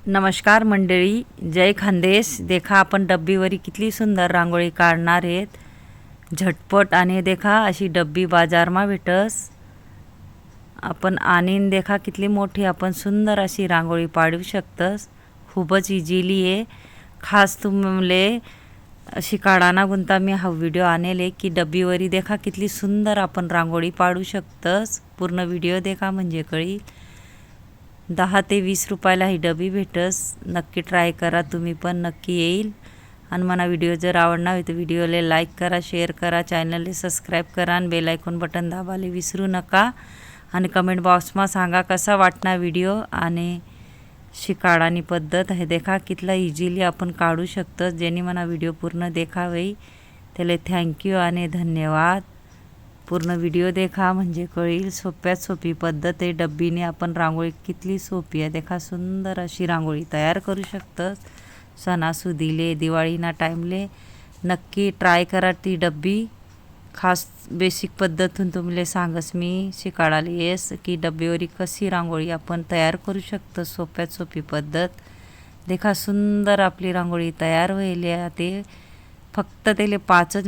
नमस्कार मंडळी, जय खानदेश। देखा आपण डब्बीवरी कितली सुंदर रांगोळी काढणार आहेत झटपट। आणि देखा अशी डब्बी बाजारमा भेटस आपण आणीन। देखा कितली मोठी आपण सुंदर अशी रांगोळी पाडू शकतस। खूपच इझिली आहे। खास तुमले अशी काढाना गुंता मी हा व्हिडिओ आणले की डब्बीवरी देखा कितली सुंदर आपण रांगोळी पाडू शकतस। पूर्ण व्हिडिओ देखा म्हणजे कळी। 10 ते 20 रुपयाला ही डबी भेटस। नक्की ट्राय करा, तुम्ही पण नक्की येईल। आणि मला व्हिडिओ जर आवडला तर व्हिडिओला लाईक करा, शेअर करा, चॅनलला सबस्क्राईब करा आणि बेल आयकॉन बटन दाबायला विसरू नका। आणि कमेंट बॉक्समा सांगा कसा वाटना व्हिडिओ। आणि शिकाडानी पद्धत आहे देखा कितला इझिली आपण काढू शकतो। ज्यांनी मला व्हिडिओ पूर्ण देखावे त्याला थँक्यू आणि धन्यवाद। पूर्ण व्हिडिओ देखा म्हणजे कळेल। सोप्यात सोपी पद्धत आहे। डब्बीने आपण रांगोळी कितली सोपी आहे देखा, सुंदर अशी रांगोळी तयार करू शकतस। सणासुदीले दिवाळीना टाईमले नक्की ट्राय करा ती डब्बी। खास बेसिक पद्धतून तुम्हाला सांगस मी शिकाडाले येस की डब्बीवरी कशी रांगोळी आपण तयार करू शकतो। सोप्यात सोपी पद्धत देखा, सुंदर आपली रांगोळी तयार व्हायली आहे। ते फक्त त्याला 5